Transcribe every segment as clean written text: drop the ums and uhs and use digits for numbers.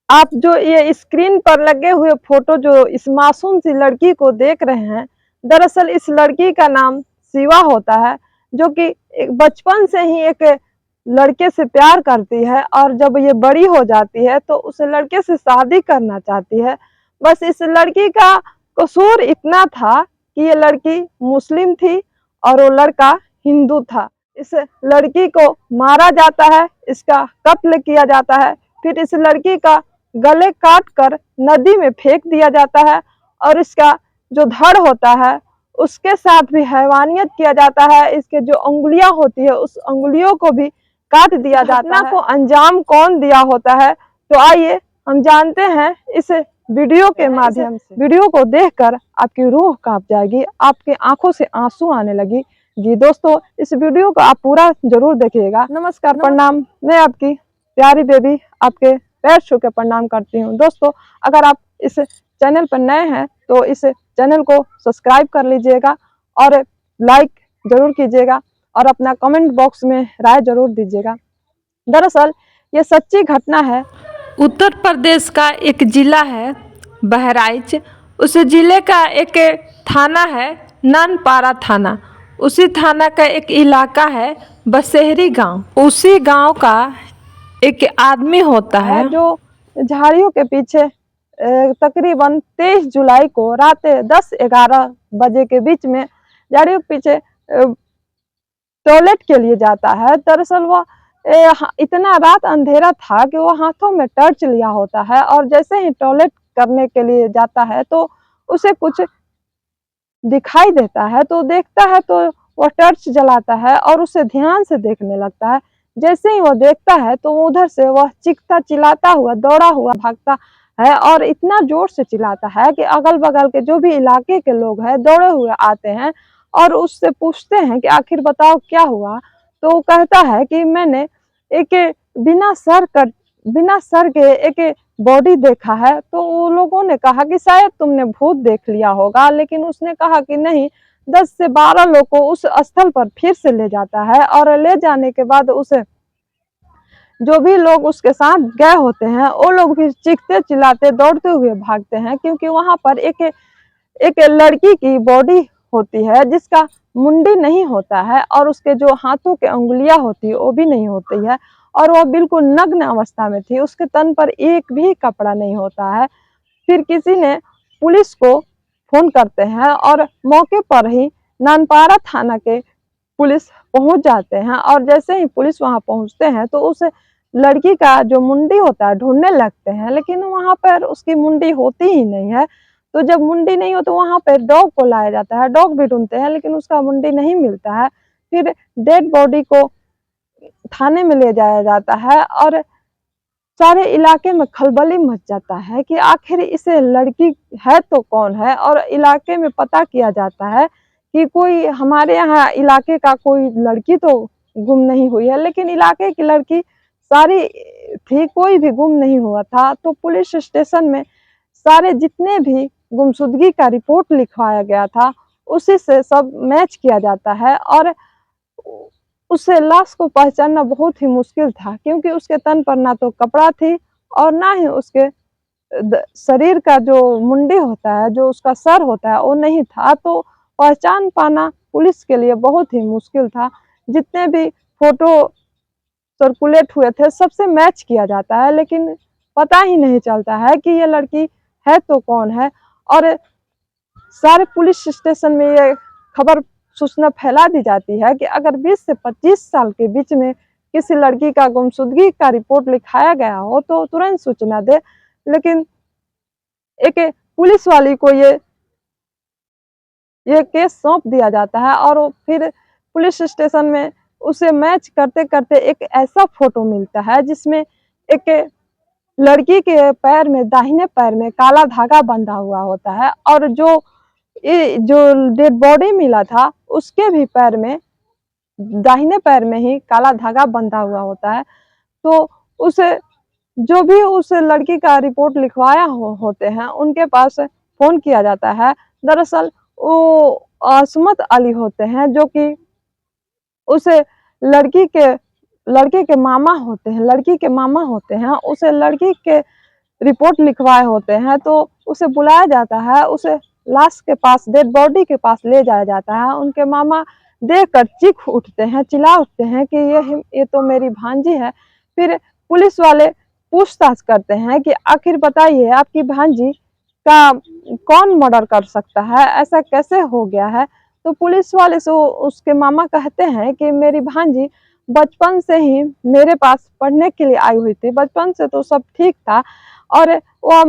आप जो ये स्क्रीन पर लगे हुए फोटो जो इस मासूम सी लड़की को देख रहे हैं, दरअसल इस लड़की का नाम शिवा होता है, जो कि बचपन से ही एक लड़के से प्यार करती है और जब ये बड़ी हो जाती है तो उस लड़के से शादी करना चाहती है। बस इस लड़की का कसूर इतना था कि ये लड़की मुस्लिम थी और वो लड़का हिंदू था। इस लड़की को मारा जाता है, इसका कत्ल किया जाता है, फिर इस लड़की का गले काट कर नदी में फेंक दिया जाता है और इसका जो धड़ होता है उसके साथ भी हैवानियत किया जाता है। इसके जो उंगलियां होती है उस उंगलियों को भी काट दिया जाता है। को अंजाम कौन दिया होता है, तो आइए हम जानते हैं इस वीडियो के माध्यम से। वीडियो को देखकर आपकी रूह कांप जाएगी, आपके आंखों से आंसू आने लगी। जी दोस्तों, इस वीडियो को आप पूरा जरूर देखिएगा। नमस्कार, प्रणाम। मैं आपकी प्यारी बेबी आपके पैर छू के प्रणाम करती हूँ। दोस्तों, अगर आप इस चैनल पर नए हैं तो इस चैनल को सब्सक्राइब कर लीजिएगा और लाइक जरूर कीजिएगा और अपना कमेंट बॉक्स में राय जरूर दीजिएगा। दरअसल ये सच्ची घटना है। उत्तर प्रदेश का एक जिला है बहराइच। उस जिले का एक थाना है नानपारा थाना। उसी थाना का एक इलाका है बसेहरी गांव। उसी गांव का एक आदमी होता है जो झाड़ियों के पीछे तकरीबन 23 जुलाई को रात 10-11 बजे के बीच में झाड़ियों के पीछे टॉयलेट के लिए जाता है। दरअसल वह इतना रात अंधेरा था कि वो हाथों में टॉर्च लिया होता है और जैसे ही टॉयलेट करने के लिए जाता है तो उसे कुछ दिखाई देता है, तो देखता है तो वह टॉर्च जलाता है और उसे ध्यान से देखने लगता है। जैसे ही वह देखता है तो उधर से वह चीखता चिल्लाता हुआ दौड़ा हुआ भागता है और इतना जोर से चिल्लाता है कि अगल बगल के जो भी इलाके के लोग हैं दौड़े हुए आते हैं और उससे पूछते हैं कि आखिर बताओ क्या हुआ। तो वो कहता है कि मैंने एक बिना सर के एक बॉडी देखा है। तो वो लोगों ने कहा कि शायद तुमने भूत देख लिया होगा, लेकिन उसने कहा कि नहीं, 10 से 12 लोग को उस स्थल पर फिर से ले जाता है और ले जाने के बाद उसे जो भी लोग उसके साथ गए होते हैं वो लोग भी चीखते चिल्लाते दौड़ते हुए भागते हैं, क्योंकि वहां पर एक एक लड़की की बॉडी होती है जिसका मुंडी नहीं होता है और उसके जो हाथों के उंगलियां होती है वो भी नहीं होती है और वह बिल्कुल नग्न अवस्था में थी। उसके तन पर एक भी कपड़ा नहीं होता है। फिर किसी ने पुलिस को फोन करते हैं और मौके पर ही नानपारा थाना के पुलिस पहुंच जाते हैं और जैसे ही पुलिस वहां पहुंचते हैं तो उस लड़की का जो मुंडी होता है ढूंढने लगते हैं, लेकिन वहां पर उसकी मुंडी होती ही नहीं है। तो जब मुंडी नहीं हो तो वहां पर डॉग को लाया जाता है, डॉग भी ढूंढते हैं लेकिन उसका मुंडी नहीं मिलता है। फिर डेड बॉडी को थाने में ले जाया जाता है और सारे इलाके में खलबली मच जाता है कि आखिर इस लड़की है तो कौन है। और इलाके में पता किया जाता है कि कोई हमारे यहाँ इलाके का कोई लड़की तो गुम नहीं हुई है, लेकिन इलाके की लड़की सारी थी, कोई भी गुम नहीं हुआ था। तो पुलिस स्टेशन में सारे जितने भी गुमशुदगी का रिपोर्ट लिखवाया गया था उसी से सब मैच किया जाता है और उस लाश को पहचानना बहुत ही मुश्किल था, क्योंकि उसके तन पर ना तो कपड़ा थी और ना ही उसके शरीर का जो मुंडी होता है, जो उसका सर होता है वो नहीं था। तो पहचान पाना पुलिस के लिए बहुत ही मुश्किल था। जितने भी फोटो सर्कुलेट हुए थे सबसे मैच किया जाता है, लेकिन पता ही नहीं चलता है कि ये लड़की है तो कौन है। और सारे पुलिस स्टेशन में ये खबर सूचना फैला दी जाती है कि अगर 20 से 25 साल के बीच में किसी लड़की का गुमशुदगी का रिपोर्ट लिखाया गया हो तो तुरंत सूचना दे। लेकिन एक पुलिस वाली को ये केस सौंप दिया जाता है और फिर पुलिस स्टेशन में उसे मैच करते करते एक ऐसा फोटो मिलता है जिसमें एक लड़की के पैर में, दाहिने पैर में काला धागा बंधा हुआ होता है और जो डेड बॉडी मिला था उसके भी पैर में, दाहिने पैर में ही काला धागा बंधा हुआ होता है। तो उसे जो भी उस लड़की का रिपोर्ट लिखवाया होते हैं उनके पास फोन किया जाता है। दरअसल वो असमत अली होते हैं जो कि उस लड़के के मामा होते हैं, लड़की के मामा होते हैं। उस लड़की के रिपोर्ट लिखवाए होते हैं तो उसे बुलाया जाता है, उसे लाश के पास, डेड बॉडी के पास ले जाया जाता है। उनके मामा देखकर चीख उठते हैं, चिल्ला उठते हैं कि ये तो मेरी भांजी है। फिर पुलिस वाले पूछताछ करते हैं कि आखिर बताइए आपकी भांजी का कौन मर्डर कर सकता है, ऐसा कैसे हो गया है। तो पुलिस वाले से उसके मामा कहते हैं कि मेरी भांजी बचपन से ही मेरे पास पढ़ने के लिए आई हुई थी, बचपन से तो सब ठीक था और वो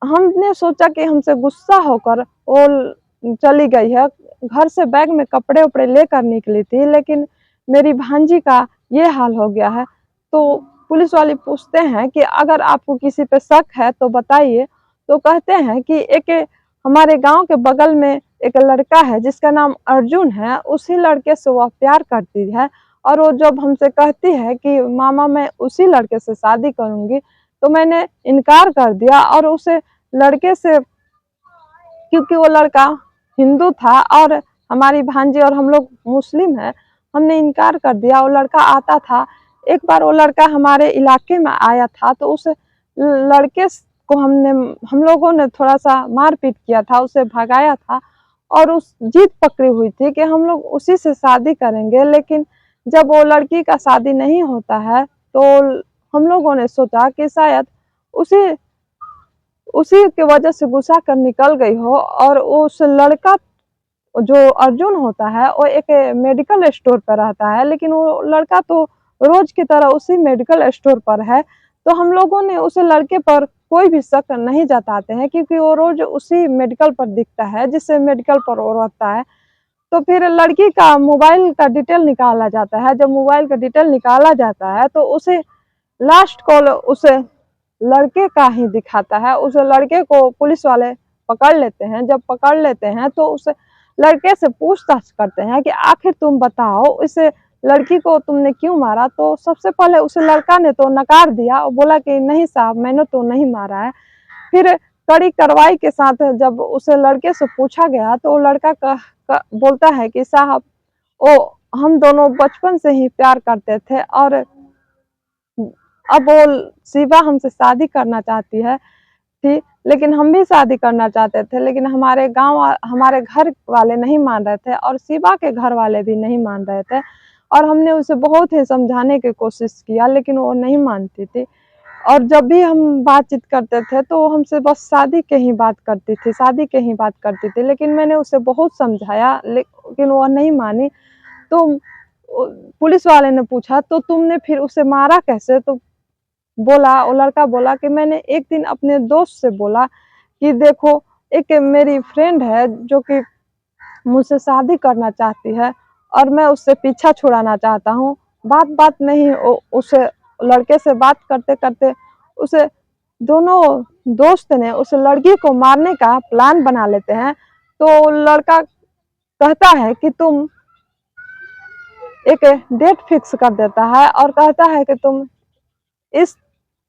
हमने सोचा कि हमसे गुस्सा होकर वो चली गई है। घर से बैग में कपड़े उपड़े लेकर निकली थी, लेकिन मेरी भांजी का ये हाल हो गया है। तो पुलिस वाले पूछते हैं कि अगर आपको किसी पे शक है तो बताइए। तो कहते हैं कि एक हमारे गांव के बगल में एक लड़का है जिसका नाम अर्जुन है, उसी लड़के से वह प्यार करती है और वो जब हमसे कहती है कि मामा मैं उसी लड़के से शादी करूंगी, तो मैंने इनकार कर दिया और उसे लड़के से, क्योंकि वो लड़का हिंदू था और हमारी भांजी और हम लोग मुस्लिम हैं, हमने इनकार कर दिया। वो लड़का आता था, एक बार वो लड़का हमारे इलाके में आया था तो उस लड़के को हम लोगों ने थोड़ा सा मारपीट किया था, उसे भगाया था और उस जिद पकड़ी हुई थी कि हम लोग उसी से शादी करेंगे। लेकिन जब वो लड़की का शादी नहीं होता है तो हम लोगों ने सोचा कि शायद उसी उसी की वजह से गुस्सा कर निकल गई हो। और उस लड़का जो अर्जुन होता है वो एक मेडिकल स्टोर पर रहता है, लेकिन वो लड़का तो रोज की तरह उसी मेडिकल स्टोर पर है। तो हम लोगों ने उस लड़के पर कोई भी शक नहीं जताते हैं, क्योंकि वो रोज उसी मेडिकल पर दिखता है जिससे मेडिकल पर वो रहता है। तो फिर लड़की का मोबाइल का डिटेल निकाला जाता है। जब मोबाइल का डिटेल निकाला जाता है तो उसे लास्ट कॉल उस लड़के का ही दिखाता है। उस लड़के को पुलिस वाले पकड़ लेते हैं। जब पकड़ लेते हैं तो उस लड़के से पूछताछ करते हैं कि आखिर तुम बताओ इस लड़की को तुमने क्यों मारा। तो सबसे पहले उस लड़का ने तो नकार दिया और बोला कि नहीं साहब, मैंने तो नहीं मारा है। फिर कड़ी कार्रवाई के साथ जब उस लड़के से पूछा गया तो वो लड़का बोलता है कि साहब, ओ हम दोनों बचपन से ही प्यार करते थे और अब वो शिवा हमसे शादी करना चाहती है थी, लेकिन हम भी शादी करना चाहते थे, लेकिन हमारे घर वाले नहीं मान रहे थे और शिवा के घर वाले भी नहीं मान रहे थे। और हमने उसे बहुत ही समझाने की कोशिश किया, लेकिन वो नहीं मानती थी। और जब भी हम बातचीत करते थे तो वो हमसे बस शादी के ही बात करती थी, शादी के ही बात करती थी। लेकिन मैंने उसे बहुत समझाया, लेकिन वो नहीं मानी। तो पुलिस वाले ने पूछा तो तुमने फिर उसे मारा कैसे। तो वो लड़का बोला कि मैंने एक दिन अपने दोस्त से बोला कि देखो, एक मेरी फ्रेंड है जो कि मुझसे शादी करना चाहती है और मैं उससे पीछा छुड़ाना चाहता हूँ। बात बात में ही उस लड़के से बात करते करते उसे दोनों दोस्त ने उस लड़की को मारने का प्लान बना लेते हैं। तो लड़का कहता है कि तुम एक डेट फिक्स कर देता है और कहता है कि तुम इस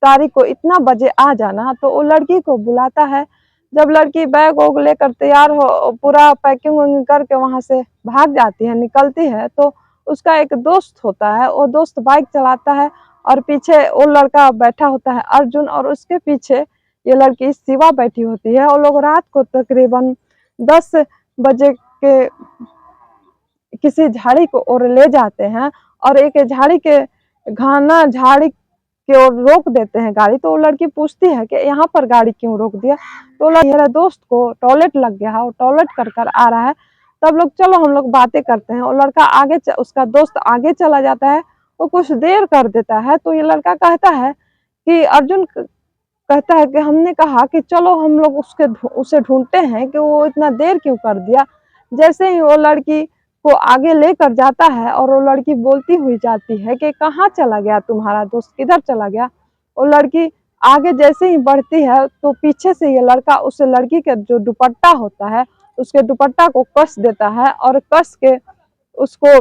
तारीख को इतना बजे आ जाना। तो वो लड़की को बुलाता है। जब लड़की बैग वैग लेकर तैयार हो, पूरा पैकिंग वैकिंग करके वहां से भाग जाती है, निकलती है, तो उसका एक दोस्त होता है, वो दोस्त बाइक चलाता है और पीछे वो लड़का बैठा होता है अर्जुन, और उसके पीछे ये लड़की शिवा बैठी होती है। वो लोग रात को तकरीबन 10 बजे के किसी झाड़ी को ओर ले जाते हैं और एक झाड़ी के घना झाड़ी की ओर रोक देते हैं गाड़ी। तो वो लड़की पूछती है कि यहाँ पर गाड़ी क्यों रोक दिया। तो मेरे दोस्त को टॉयलेट लग गया है, वो टॉयलेट कर कर आ रहा है। तब लोग चलो हम लोग बातें करते हैं। वो लड़का उसका दोस्त आगे चला जाता है, वो कुछ देर कर देता है। तो ये लड़का कहता है कि अर्जुन कहता है कि हमने कहा कि चलो हम लोग उसे ढूंढते हैं कि वो इतना देर क्यों कर दिया। जैसे ही वो लड़की को आगे लेकर जाता है और वो लड़की बोलती हुई जाती है कि कहाँ चला गया तुम्हारा दोस्त, किधर चला गया। वो लड़की आगे जैसे ही बढ़ती है तो पीछे से ये लड़का उस लड़की के जो दुपट्टा होता है उसके दुपट्टा को कस देता है और कस के उसको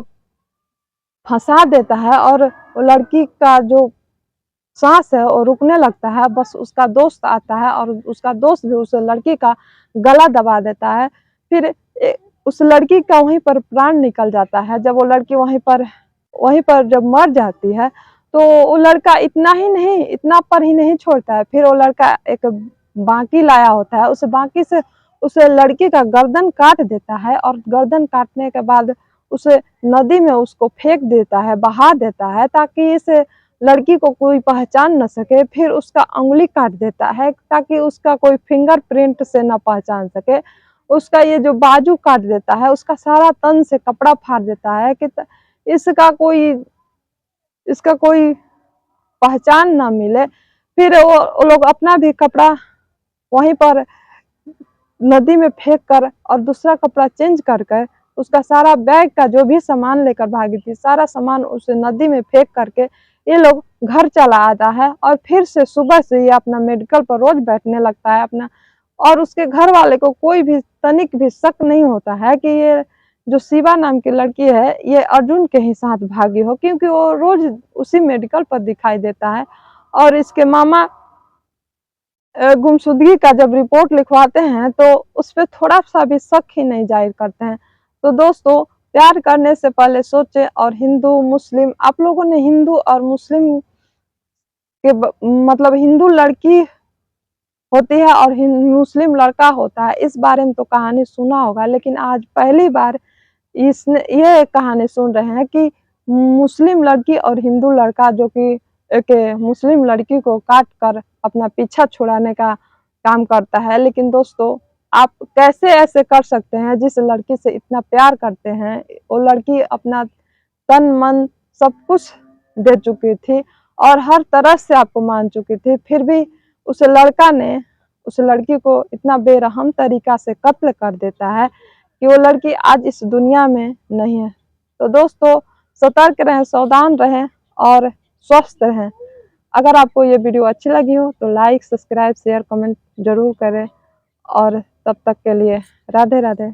फंसा देता है। और वो लड़की का जो सांस है वो रुकने लगता है। बस उसका दोस्त आता है और उसका दोस्त भी उस लड़की का गला दबा देता है। फिर उस लड़की का वहीं पर प्राण निकल जाता है। जब वो लड़की वहीं पर जब मर जाती है तो वो लड़का इतना पर ही नहीं छोड़ता है, फिर वो लड़का एक बांकी लाया होता है, उस बांकी से उस लड़की का गर्दन काट देता है और गर्दन काटने के बाद उसे नदी में उसको फेंक देता है, बहा देता है, ताकि इस लड़की को कोई पहचान न सके। फिर उसका उंगली काट देता है ताकि उसका कोई फिंगरप्रिंट से न पहचान सके। उसका ये जो बाजू काट देता है, उसका सारा तन से कपड़ा फाड़ देता है कि इसका कोई पहचान ना मिले। फिर वो लोग अपना भी कपड़ा वहीं पर नदी में फेंक कर और दूसरा कपड़ा चेंज कर कर उसका सारा बैग का जो भी सामान लेकर भागी थी, सारा सामान उस नदी में फेंक करके ये लोग घर चला आता है। और फिर से सुबह से ये अपना मेडिकल पर रोज बैठने लगता है अपना, और उसके घर वाले को कोई भी तनिक भी शक नहीं होता है कि ये जो शिवा नाम की लड़की है ये अर्जुन के ही साथ भागी हो, क्योंकि वो रोज उसी मेडिकल पर दिखाई देता है। और इसके मामा गुमशुदगी का जब रिपोर्ट लिखवाते हैं तो उस पर थोड़ा सा भी शक ही नहीं जाहिर करते हैं। तो दोस्तों, प्यार करने से पहले सोचे। और हिंदू मुस्लिम, आप लोगों ने हिंदू और मुस्लिम के मतलब हिंदू लड़की होती है और मुस्लिम लड़का होता है, इस बारे में तो कहानी सुना होगा, लेकिन आज पहली बार ये कहानी सुन रहे हैं कि मुस्लिम लड़की और हिंदू लड़का जो कि एक मुस्लिम लड़की को काट कर अपना पीछा छुड़ाने का काम करता है। लेकिन दोस्तों, आप कैसे ऐसे कर सकते हैं? जिस लड़की से इतना प्यार करते हैं, वो लड़की अपना तन मन सब कुछ दे चुकी थी और हर तरह से आपको मान चुकी थी, फिर भी उस लड़का ने उस लड़की को इतना बेरहम तरीका से कत्ल कर देता है कि वो लड़की आज इस दुनिया में नहीं है। तो दोस्तों, सतर्क रहें, सावधान रहें और स्वस्थ रहें। अगर आपको ये वीडियो अच्छी लगी हो तो लाइक, सब्सक्राइब, शेयर, कमेंट जरूर करें। और तब तक के लिए राधे राधे।